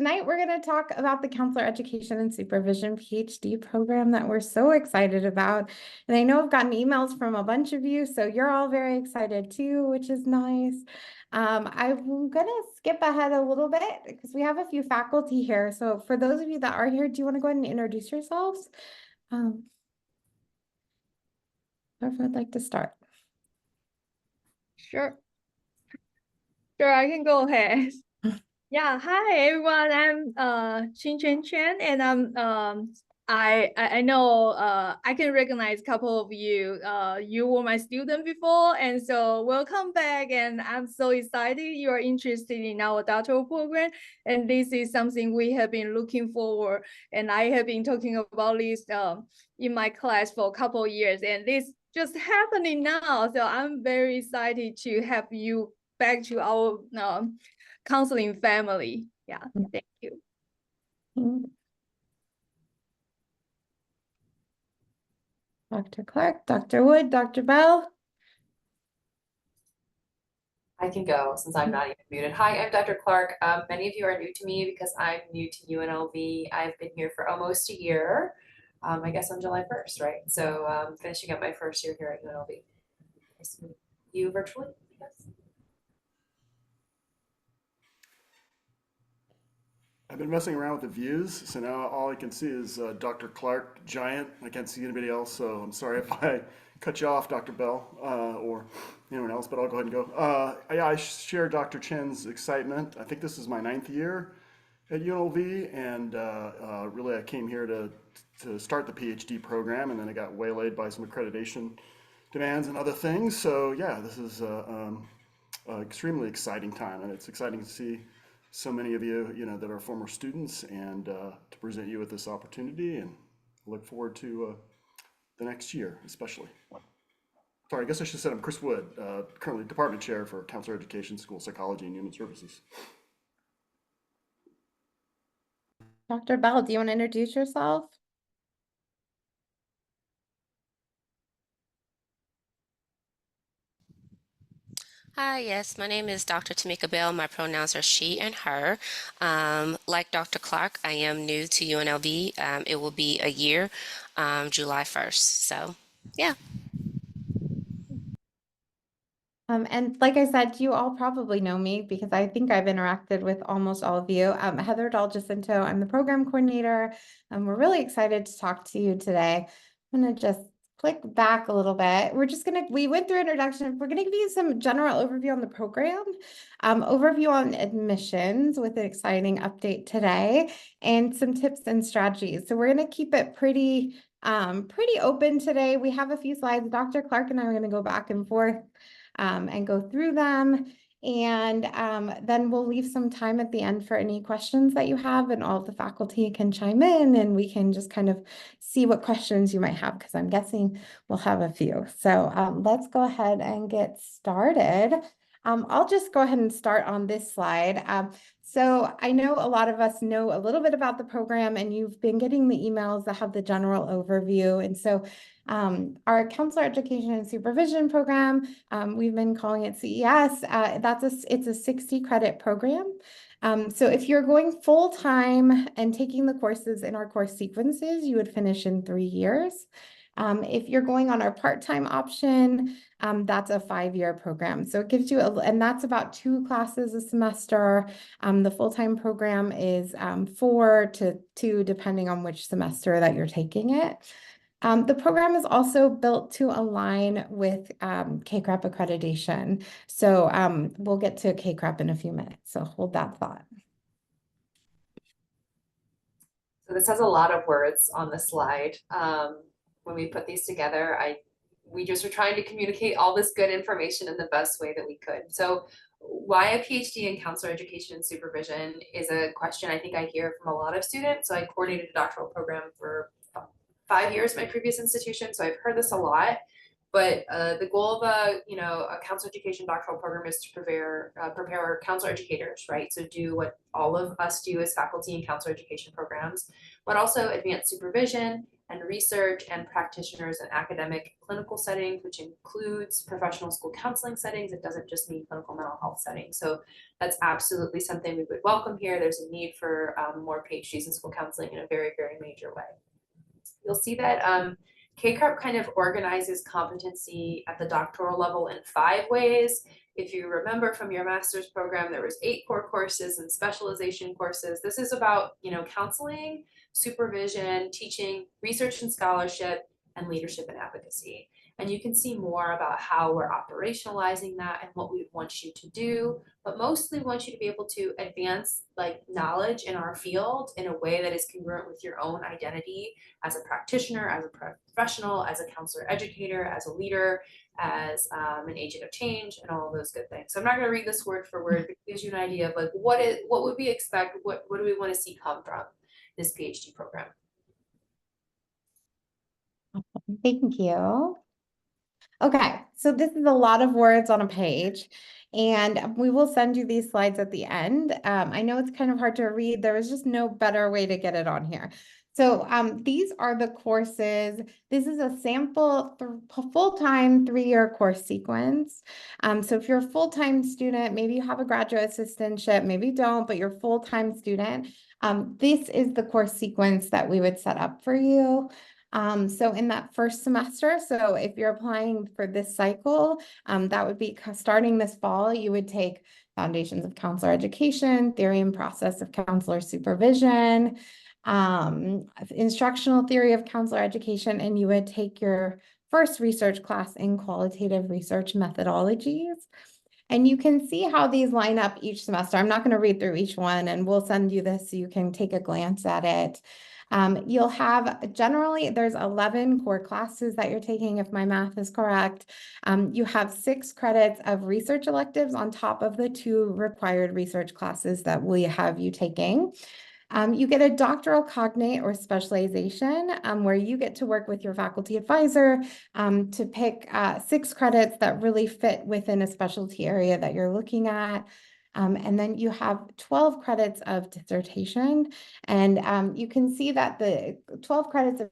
tonight we're going to talk about the Counselor Education and Supervision PhD program that we're so excited about. And I know I've gotten emails from a bunch of you, so you're all very excited too, which is nice. I'm going to skip ahead a little bit because we have a few faculty here. So for those of you that are here, do you want to go ahead and introduce yourselves? Whoever would like to start. Sure, I can go ahead. Yeah, hi everyone. I'm Chin Chen, and I know I can recognize a couple of you. You were my student before, and so welcome back. And I'm so excited you are interested in our doctoral program. And this is something we have been looking forward. And I have been talking about this in my class for a couple of years, and this just happening now. So I'm very excited to have you back to our counseling family. Yeah, thank you. Dr. Clark, Dr. Wood, Dr. Bell. I can go since I'm not even muted. Hi, I'm Dr. Clark. Many of you are new to me because I'm new to UNLV. I've been here for almost a year. I guess on July 1st, right? So finishing up my first year here at UNLV. Nice to meet you virtually, yes. I've been messing around with the views, so now all I can see is Dr. Clark, giant. I can't see anybody else, so I'm sorry if I cut you off, Dr. Bell, or anyone else, but I'll go ahead and go. Yeah, I share Dr. Chen's excitement. I think this is my 9th year at UNLV, and really I came here to start the PhD program, and then I got waylaid by some accreditation demands and other things. So yeah, this is an extremely exciting time, and it's exciting to see so many of you, that are former students, and to present you with this opportunity, and look forward to the next year, especially. Sorry, I guess I should have said I'm Chris Wood, currently Department Chair for Counselor Education, School Psychology, and Human Services. Dr. Bell, do you want to introduce yourself? Hi, yes, my name is Dr. Tamika Bell. My pronouns are she and her. Like Dr. Clark, I am new to UNLV. It will be a year, July 1st. So, yeah. And like I said, you all probably know me because I think I've interacted with almost all of you. Heather Dahl-Jacinto, I'm the program coordinator. We're really excited to talk to you today. I'm going to just click back a little bit. We went through introduction. We're going to give you some general overview on the program, overview on admissions with an exciting update today, and some tips and strategies. So we're going to keep it pretty open today. We have a few slides. Dr. Clark and I are going to go back and forth and go through them. And then we'll leave some time at the end for any questions that you have, and all of the faculty can chime in, and we can just kind of see what questions you might have, because I'm guessing we'll have a few. So let's go ahead and get started. I'll just go ahead and start on this slide. So I know a lot of us know a little bit about the program, and you've been getting the emails that have the general overview. And so our Counselor Education and Supervision program, we've been calling it CES. It's a 60 credit program. So if you're going full-time and taking the courses in our course sequences, you would finish in 3 years. If you're going on our part-time option, that's a 5-year program. So it gives you, and that's about 2 classes a semester. The full-time program is 4 to 2, depending on which semester that you're taking it. The program is also built to align with CACREP accreditation. So we'll get to CACREP in a few minutes, so hold that thought. So this has a lot of words on the slide. When we put these together, we just were trying to communicate all this good information in the best way that we could. So why a PhD in counselor education and supervision is a question I think I hear from a lot of students. So I coordinated a doctoral program for 5 years at my previous institution, so I've heard this a lot. But the goal of a counselor education doctoral program is to prepare counselor educators, right? So do what all of us do as faculty in counselor education programs, but also advanced supervision and research, and practitioners in academic clinical settings, which includes professional school counseling settings. It doesn't just mean clinical mental health settings. So that's absolutely something we would welcome here. There's a need for more PhDs in school counseling in a very, very major way. You'll see that KCARP kind of organizes competency at the doctoral level in 5 ways. If you remember from your master's program, there was 8 core courses and specialization courses. This is about, counseling, supervision, teaching, research and scholarship, and leadership and advocacy. And you can see more about how we're operationalizing that and what we want you to do, but mostly want you to be able to advance knowledge in our field in a way that is congruent with your own identity as a practitioner, as a professional, as a counselor educator, as a leader, as an agent of change, and all of those good things. So I'm not going to read this word for word, but it gives you an idea of what would we expect, what do we want to see come from this PhD program. Thank you. Okay, so this is a lot of words on a page, and we will send you these slides at the end. I know it's kind of hard to read. There was just no better way to get it on here. So these are the courses. This is a sample full-time 3-year course sequence. So if you're a full-time student, maybe you have a graduate assistantship, maybe you don't, but you're a full-time student. This is the course sequence that we would set up for you. So in that first semester, so if you're applying for this cycle, that would be starting this fall, you would take Foundations of Counselor Education, Theory and Process of Counselor Supervision, Instructional Theory of Counselor Education, and you would take your first research class in Qualitative Research Methodologies. And you can see how these line up each semester. I'm not going to read through each one, and we'll send you this so you can take a glance at it. You'll have, generally, there's 11 core classes that you're taking, if my math is correct. You have 6 credits of research electives on top of the 2 required research classes that we have you taking. You get a doctoral cognate or specialization where you get to work with your faculty advisor to pick 6 credits that really fit within a specialty area that you're looking at. And then you have 12 credits of dissertation. And you can see that the 12 credits of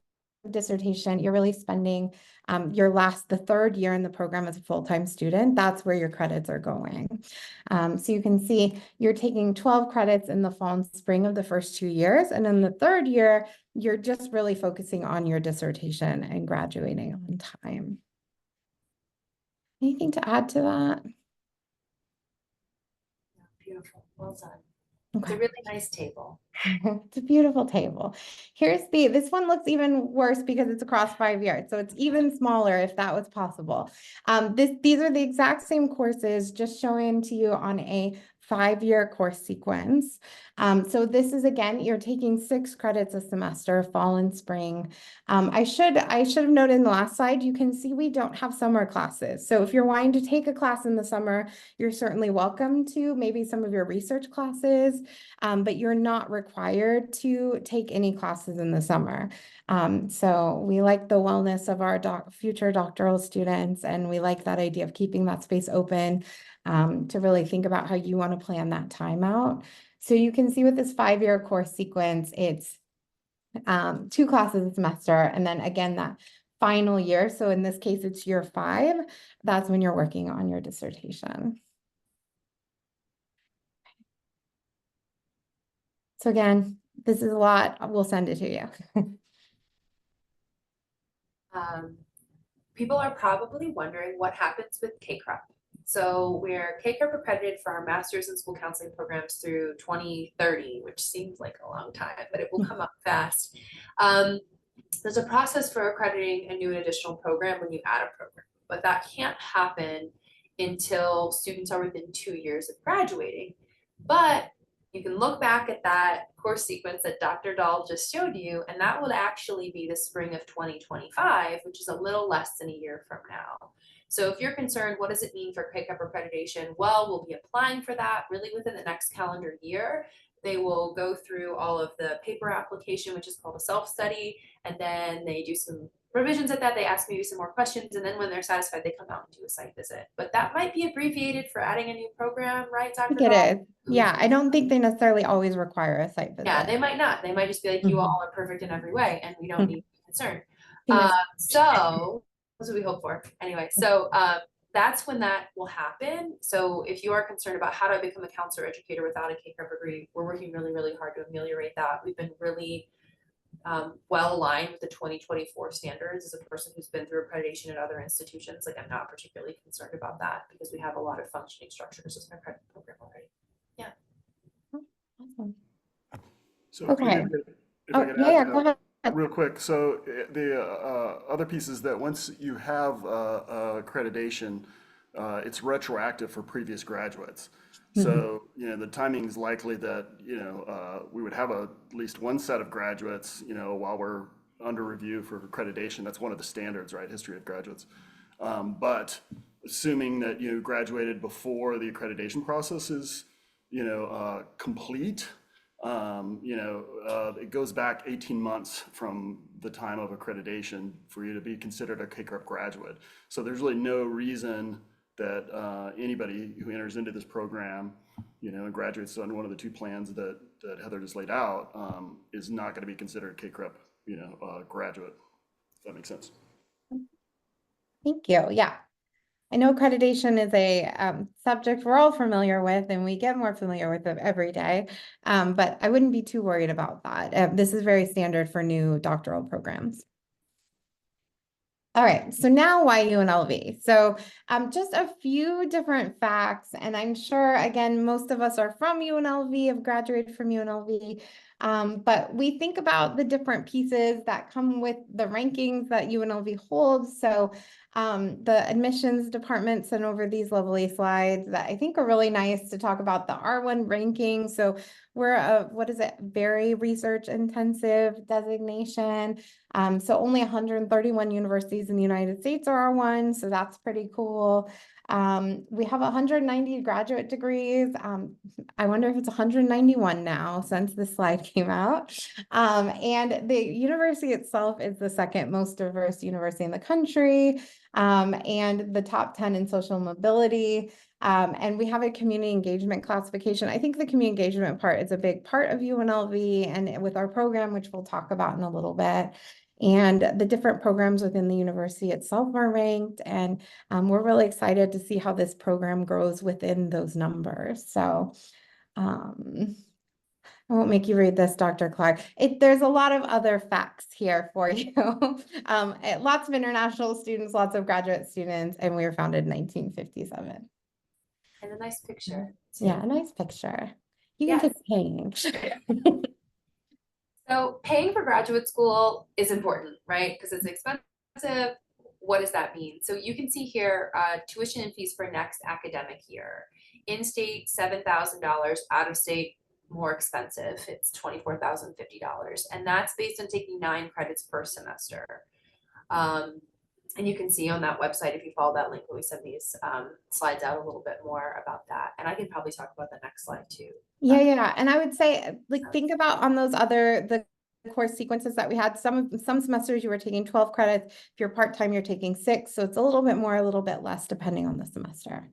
dissertation, you're really spending the 3rd year in the program as a full-time student. That's where your credits are going. So you can see you're taking 12 credits in the fall and spring of the first 2 years. And in the 3rd year, you're just really focusing on your dissertation and graduating on time. Anything to add to that? Beautiful, well done. Okay. It's a really nice table. It's a beautiful table. This one looks even worse because it's across 5 years. So it's even smaller if that was possible. These are the exact same courses, just showing to you on a 5-year course sequence. So this is, again, you're taking 6 credits a semester, fall and spring. I should have noted in the last slide, you can see we don't have summer classes. So if you're wanting to take a class in the summer, you're certainly welcome to, maybe some of your research classes, but you're not required to take any classes in the summer. So we like the wellness of our future doctoral students, and we like that idea of keeping that space open to really think about how you want to plan that time out. So you can see with this 5-year course sequence, it's 2 classes a semester, and then again, that final year. So in this case, it's year 5. That's when you're working on your dissertation. So again, this is a lot. We'll send it to you. People are probably wondering what happens with KCARP. So we're KCARP accredited for our master's in school counseling programs through 2030, which seems like a long time, but it will come up fast. There's a process for accrediting a new and additional program when you add a program, but that can't happen until students are within 2 years of graduating. But you can look back at that course sequence that Dr. Dahl just showed you, and that would actually be the spring of 2025, which is a little less than a year from now. So if you're concerned, what does it mean for KCARP accreditation? Well, we'll be applying for that really within the next calendar year. They will go through all of the paper application, which is called a self-study, and then they do some revisions at that. They ask maybe some more questions, and then when they're satisfied, they come out and do a site visit. But that might be abbreviated for adding a new program, right, Dr. I think Dahl? it is. Yeah, I don't think they necessarily always require a site visit. Yeah, they might not. They might just be like, you all are perfect in every way, and we don't need concern. Fingers So that's what we hope for. Anyway, so that's when that will happen. So if you are concerned about how do I become a counselor educator without a K-12 degree, we're working really, really hard to ameliorate that. We've been really well aligned with the 2024 standards. As a person who's been through accreditation at other institutions, like I'm not particularly concerned about that because we have a lot of functioning structures in our credit program already. Yeah. Awesome. So Okay. if I Oh, could yeah, add yeah, to go that ahead. real quick. So the other piece is that once you have accreditation, it's retroactive for previous graduates. So, you know, the timing is likely that, you know, we would have at least one set of graduates, you know, while we're under review for accreditation. That's one of the standards, right? History of graduates. But assuming that you graduated before the accreditation process is, you know, complete, you know, it goes back 18 months from the time of accreditation for you to be considered a K-12 graduate. So there's really no reason that anybody who enters into this program, you know, and graduates on one of the two plans that Heather just laid out, is not going to be considered K-12, you know, graduate. If that makes sense. Thank you. Yeah. I know accreditation is a subject we're all familiar with, and we get more familiar with it every day. But I wouldn't be too worried about that. This is very standard for new doctoral programs. All right, so now why UNLV? So just a few different facts, and I'm sure, again, most of us are from UNLV, have graduated from UNLV, but we think about the different pieces that come with the rankings that UNLV holds. So the admissions department sent over these lovely slides that I think are really nice to talk about the R1 ranking. So we're a, what is it, very research intensive designation. So only 131 universities in the United States are R1, so that's pretty cool. We have 190 graduate degrees. I wonder if it's 191 now since this slide came out. And the university itself is the second most diverse university in the country, and the top 10 in social mobility. And we have a community engagement classification. I think the community engagement part is a big part of UNLV and with our program, which we'll talk about in a little bit. And the different programs within the university itself are ranked, and we're really excited to see how this program grows within those numbers. So I won't make you read this, Dr. Clark. There's a lot of other facts here for you. Lots of international students, lots of graduate students, and we were founded in 1957. And a nice picture. Too. Yeah, a nice picture. You can take paying. So paying for graduate school is important, right? Because it's expensive. What does that mean? So you can see here tuition and fees for next academic year. In-state, $7,000. Out of state, more expensive. It's $24,050. And that's based on taking 9 credits per semester. And you can see on that website, if you follow that link, we send these slides out a little bit more about that. And I can probably talk about the next slide too. Yeah. And I would say, like, think about on those the course sequences that we had. Some semesters you were taking 12 credits. If you're part-time, you're taking 6. So it's a little bit more, a little bit less, depending on the semester.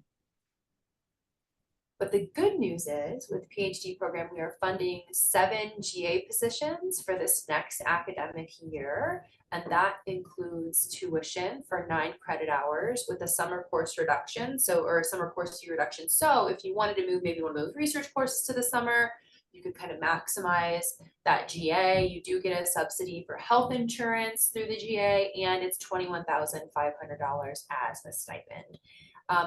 But the good news is with the PhD program, we are funding 7 GA positions for this next academic year. And that includes tuition for 9 credit hours with a summer course reduction. Or a summer course fee reduction. So if you wanted to move maybe one of those research courses to the summer, you could kind of maximize that GA. You do get a subsidy for health insurance through the GA, and it's $21,500 as a stipend.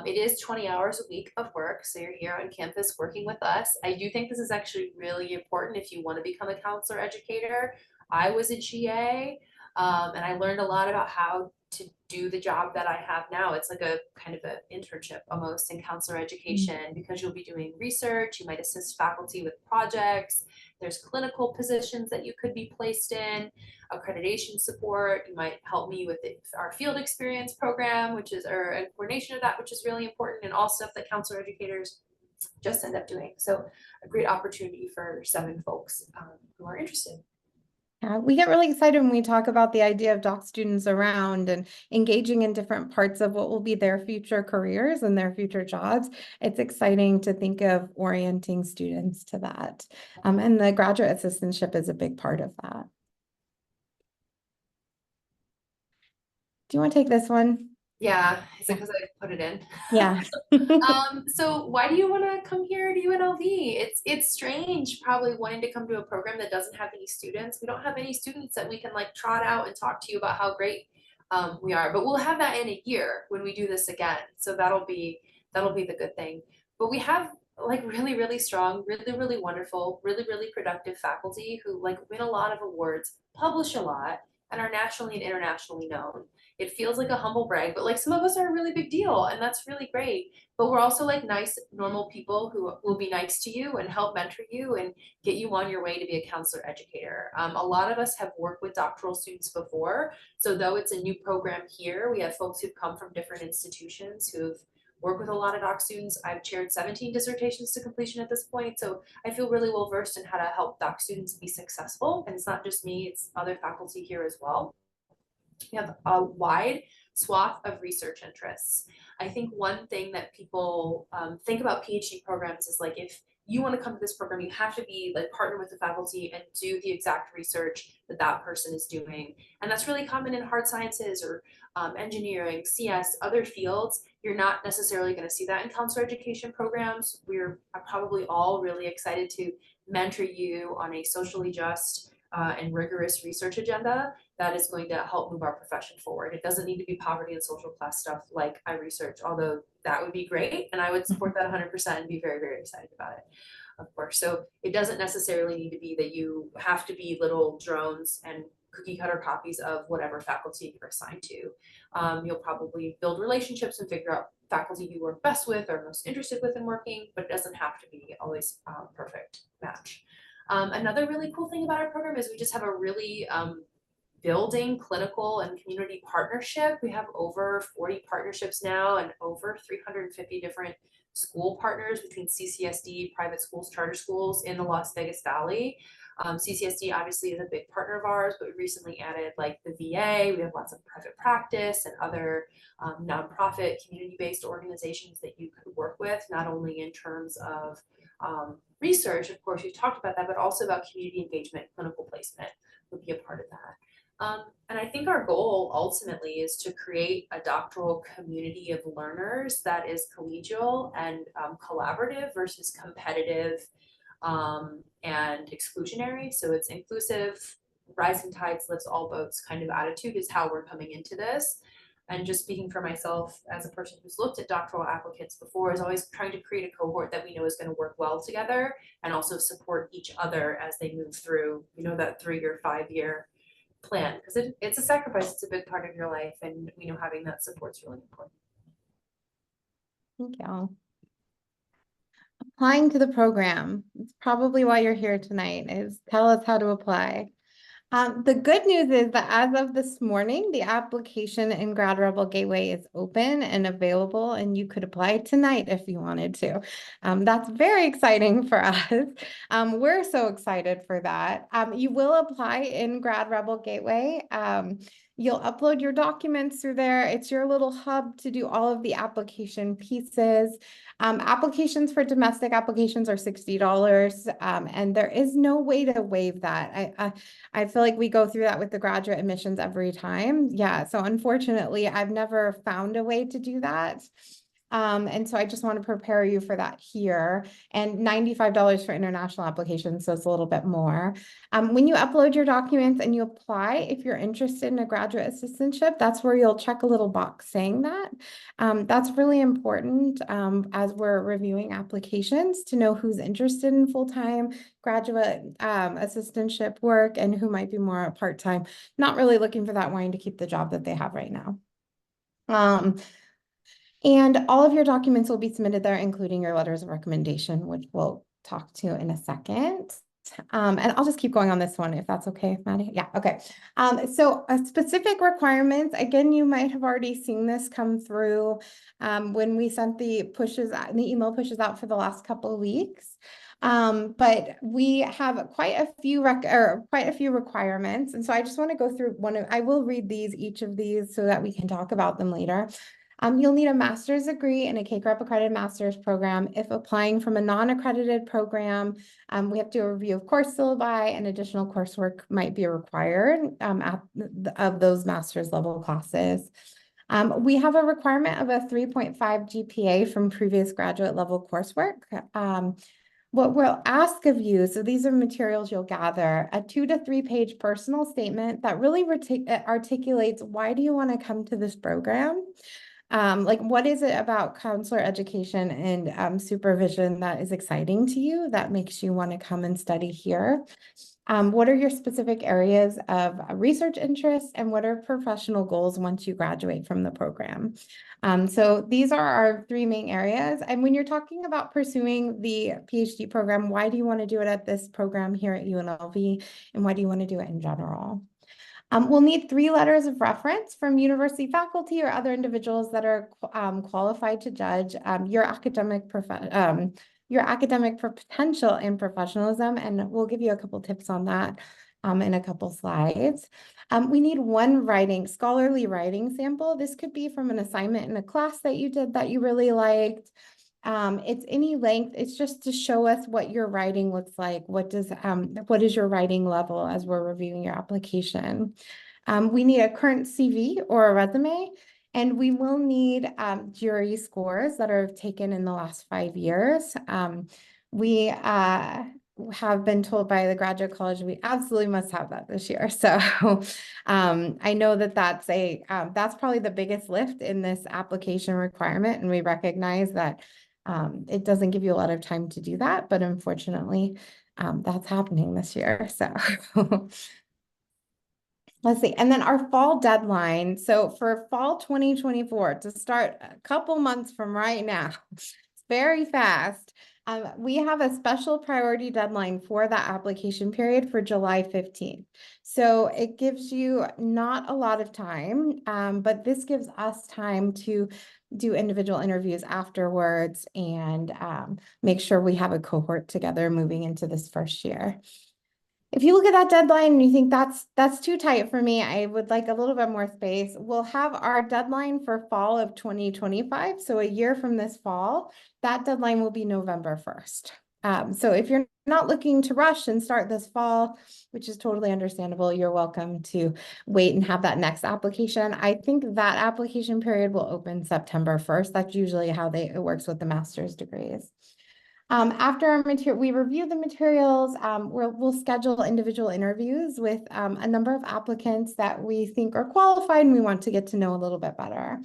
It is 20 hours a week of work, so you're here on campus working with us. I do think this is actually really important if you want to become a counselor educator. I was a GA, and I learned a lot about how to do the job that I have now. It's like a kind of an internship almost in counselor education because you'll be doing research, you might assist faculty with projects, there's clinical positions that you could be placed in, accreditation support, you might help me with our field experience program, which is, or a coordination of that, which is really important, and all stuff that counselor educators just end up doing. So a great opportunity for 7 folks who are interested. We get really excited when we talk about the idea of doc students around and engaging in different parts of what will be their future careers and their future jobs. It's exciting to think of orienting students to that. And the graduate assistantship is a big part of that. you want to take this one? Yeah, is it because I put it in? Yeah. So why do you want to come here to UNLV? It's strange probably wanting to come to a program that doesn't have any students. We don't have any students that we can like trot out and talk to you about how great we are, but we'll have that in a year when we do this again. So that'll be the good thing. But we have like really strong, really wonderful, really productive faculty who like win a lot of awards, publish a lot, and are nationally and internationally known. It feels like a humble brag, but like some of us are a really big deal, and that's really great. But we're also like nice, normal people who will be nice to you and help mentor you and get you on your way to be a counselor educator. A lot of us have worked with doctoral students before, so though it's a new program here, we have folks who've come from different institutions who've worked with a lot of doc students. I've chaired 17 dissertations to completion at this point, so I feel really well versed in how to help doc students be successful. And it's not just me, it's other faculty here as well. We have a wide swath of research interests. I think one thing that people think about PhD programs is like, if you want to come to this program, you have to be like partner with the faculty and do the exact research that that person is doing. And that's really common in hard sciences or engineering, CS, other fields. You're not necessarily going to see that in counselor education programs. We're probably all really excited to mentor you on a socially just and rigorous research agenda that is going to help move our profession forward. It doesn't need to be poverty and social class stuff like I research, although that would be great. And I would support that 100% and be very excited about it, of course. So it doesn't necessarily need to be that you have to be little drones and cookie cutter copies of whatever faculty you're assigned to. You'll probably build relationships and figure out faculty you work best with or most interested with in working, but it doesn't have to be always a perfect match. Another really cool thing about our program is we just have a really building clinical and community partnership. We have over 40 partnerships now and over 350 different school partners between CCSD, private schools, charter schools in the Las Vegas Valley. CCSD obviously is a big partner of ours, but we recently added like the VA. We have lots of private practice and other nonprofit community-based organizations that you could work with, not only in terms of research, of course, we've talked about that, but also about community engagement, clinical placement would be a part of that. And I think our goal ultimately is to create a doctoral community of learners that is collegial and collaborative versus competitive and exclusionary. So it's inclusive, rising tides lifts all boats kind of attitude is how we're coming into this. And just speaking for myself as a person who's looked at doctoral applicants before, is always trying to create a cohort that we know is going to work well together and also support each other as they move through, you know, that 3-year, 5-year plan, because it's a sacrifice. It's a big part of your life, and you know, having that support is really important. Thank you. Applying to the program. It's probably why you're here tonight, is tell us how to apply. The good news is that as of this morning, the application in Grad Rebel Gateway is open and available, and you could apply tonight if you wanted to. That's very exciting for us. We're so excited for that. You will apply in Grad Rebel Gateway. You'll upload your documents through there. It's your little hub to do all of the application pieces. Applications for domestic applications are $60, and there is no way to waive that. I feel like we go through that with the graduate admissions every time. Yeah, so unfortunately, I've never found a way to do that. And so I just want to prepare you for that here, and $95 for international applications, so it's a little bit more. When you upload your documents and you apply, if you're interested in a graduate assistantship, that's where you'll check a little box saying that. That's really important as we're reviewing applications to know who's interested in full-time graduate assistantship work and who might be more part-time, not really looking for that, wanting to keep the job that they have right now. And all of your documents will be submitted there, including your letters of recommendation, which we'll talk to in a second. And I'll just keep going on this one if that's okay, Maddie. Yeah, okay. So specific requirements, again, you might have already seen this come through when we sent the email pushes out for the last couple of weeks. But we have quite a few requirements. And so I just want to go through I will read each of these so that we can talk about them later. You'll need a master's degree in a CACREP accredited master's program. If applying from a non-accredited program, we have to do a review of course syllabi, and additional coursework might be required of those master's level classes. We have a requirement of a 3.5 GPA from previous graduate level coursework. What we'll ask of you, so these are materials you'll gather, a 2 to 3 page personal statement that really articulates why do you want to come to this program? Like, what is it about counselor education and supervision that is exciting to you, that makes you want to come and study here? What are your specific areas of research interest, and what are professional goals once you graduate from the program? So these are our 3 main areas. And when you're talking about pursuing the PhD program, why do you want to do it at this program here at UNLV? And why do you want to do it in general? We'll need 3 letters of reference from university faculty or other individuals that are qualified to judge your academic potential and professionalism, and we'll give you a couple tips on that in a couple slides. We need 1 scholarly writing sample. This could be from an assignment in a class that you did that you really liked. It's any length. It's just to show us what your writing looks like. What is your writing level as we're reviewing your application? We need a current CV or a resume, and we will need jury scores that are taken in the last 5 years. We have been told by the graduate college we absolutely must have that this year. So I know that that's probably the biggest lift in this application requirement, and we recognize that it doesn't give you a lot of time to do that, but unfortunately, that's happening this year. So let's see. And then our fall deadline. So for fall 2024, to start a couple months from right now, it's very fast. We have a special priority deadline for that application period for July 15th. So it gives you not a lot of time, but this gives us time to do individual interviews afterwards and make sure we have a cohort together moving into this first year. If you look at that deadline and you think that's too tight for me, I would like a little bit more space. We'll have our deadline for fall of 2025. So a year from this fall, that deadline will be November 1st. So if you're not looking to rush and start this fall, which is totally understandable, you're welcome to wait and have that next application. I think that application period will open September 1st. That's usually how it works with the master's degrees. After we review the materials, we'll schedule individual interviews with a number of applicants that we think are qualified and we want to get to know a little bit better.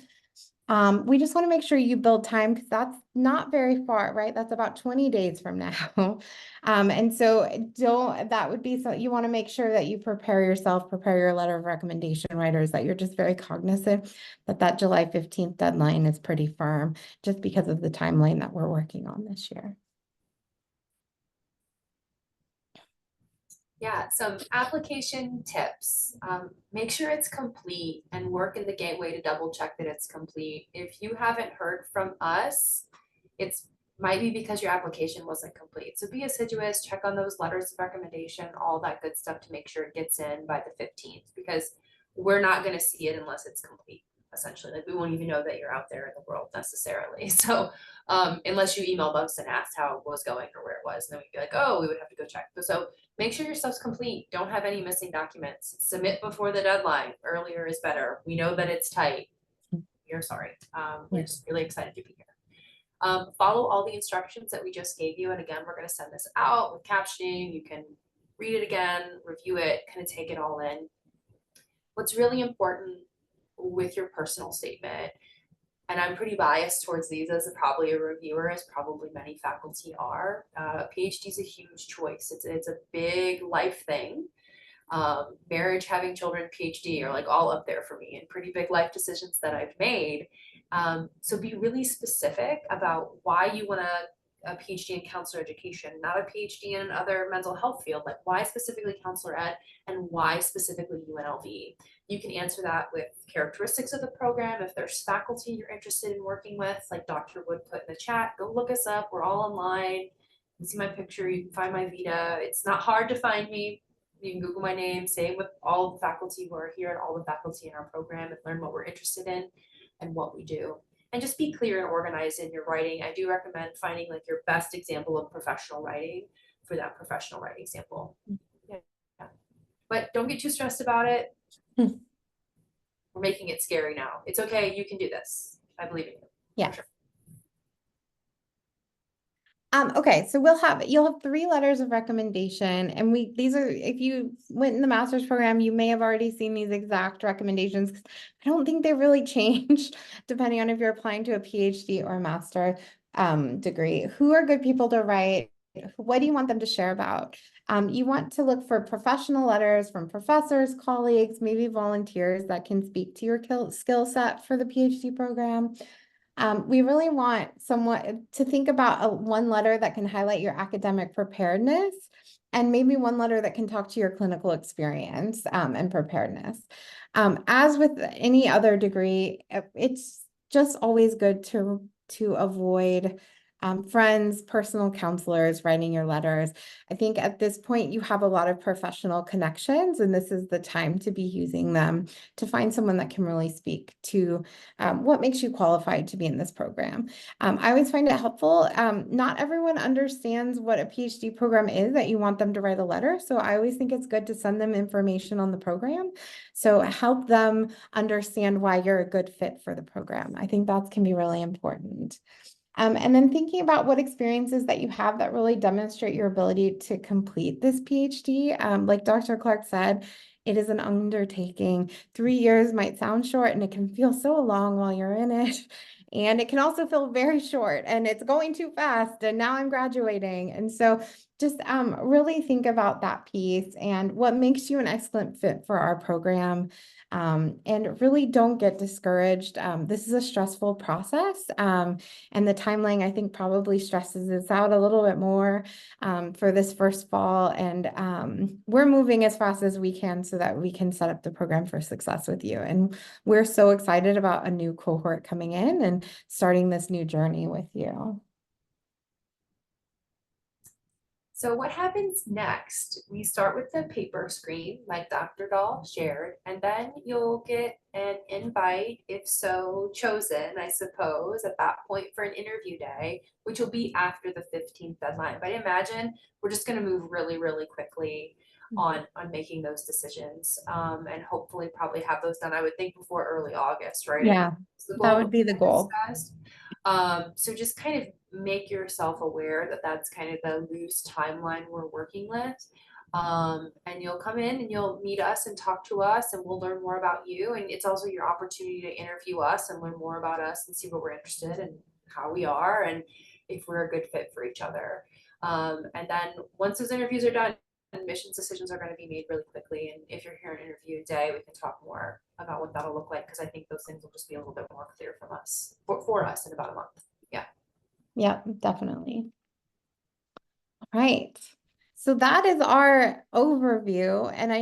We just want to make sure you build time, because that's not very far, right? That's about 20 days from now. And so that would be so you want to make sure that you prepare your letter of recommendation writers, that you're just very cognizant that July 15th deadline is pretty firm, just because of the timeline that we're working on this year. Yeah, some application tips. Make sure it's complete and work in the gateway to double check that it's complete. If you haven't heard from us, it's might be because your application wasn't complete. So be assiduous, check on those letters of recommendation, all that good stuff to make sure it gets in by the 15th, because we're not going to see it unless it's complete. Essentially, like, we won't even know that you're out there in the world necessarily. So unless you emailed us and asked how it was going or where it was, then we'd be like, oh, we would have to go check. So make sure your stuff's complete. Don't have any missing documents. Submit before the deadline. Earlier is better. We know that it's tight. We're sorry. We're just really excited to be here. Follow all the instructions that we just gave you. And again, we're going to send this out with captioning. You can read it again, review it, kind of take it all in. What's really important with your personal statement, and I'm pretty biased towards these as probably a reviewer, as probably many faculty are. PhD is a huge choice. It's a big life thing. Marriage, having children, PhD are like all up there for me, and pretty big life decisions that I've made. So be really specific about why you want a PhD in counselor education, not a PhD in another mental health field. Like, why specifically counselor ed, and why specifically UNLV? You can answer that with characteristics of the program. If there's faculty you're interested in working with, like Dr. Wood put in the chat, go look us up. We're all online. You can see my picture. You can find my Vita. It's not hard to find me. You can Google my name. Same with all the faculty who are here and all the faculty in our program, and learn what we're interested in. and what we do. And just be clear and organized in your writing. I do recommend finding like your best example of professional writing for that professional writing sample. Yeah. But don't get too stressed about it. We're making it scary now. It's okay. You can do this. I believe in you. Yeah. Sure. Okay, so you'll have 3 letters of recommendation, and these are, if you went in the master's program, you may have already seen these exact recommendations. 'Cause I don't think they really changed depending on if you're applying to a PhD or a master degree. Who are good people to write? What do you want them to share about? You want to look for professional letters from professors, colleagues, maybe volunteers that can speak to your skill set for the PhD program. We really want someone to think about one letter that can highlight your academic preparedness, and maybe one letter that can talk to your clinical experience and preparedness. As with any other degree, it's just always good to avoid friends, personal counselors writing your letters. I think at this point you have a lot of professional connections, and this is the time to be using them to find someone that can really speak to what makes you qualified to be in this program. I always find it helpful. Not everyone understands what a PhD program is that you want them to write a letter. So I always think it's good to send them information on the program. So help them understand why you're a good fit for the program. I think that can be really important. And then thinking about what experiences that you have that really demonstrate your ability to complete this PhD. Like Dr. Clark said, it is an undertaking. 3 years might sound short, and it can feel so long while you're in it. And it can also feel very short, and it's going too fast, and now I'm graduating. And so just really think about that piece and what makes you an excellent fit for our program. And really don't get discouraged. This is a stressful process. And the timeline, I think, probably stresses this out a little bit more for this first fall. And we're moving as fast as we can so that we can set up the program for success with you. And we're so excited about a new cohort coming in and starting this new journey with you. So what happens next? We start with the paper screen, like Dr. Dahl shared, and then you'll get an invite, if so chosen, I suppose, at that point for an interview day, which will be after the 15th deadline. But imagine we're just going to move really, really quickly on making those decisions, and hopefully probably have those done, I would think, before early August, right? Yeah, that would be the goal. So just kind of make yourself aware that that's kind of the loose timeline we're working with. And you'll come in and you'll meet us and talk to us, and we'll learn more about you. And it's also your opportunity to interview us and learn more about us and see what we're interested in, how we are, and if we're a good fit for each other. And then once those interviews are done, admissions decisions are going to be made really quickly. And if you're here an interview day, we can talk more about what that'll look like, because I think those things will just be a little bit more clear from us for us in about a month. Yeah, definitely. All right. So that is our overview. And I know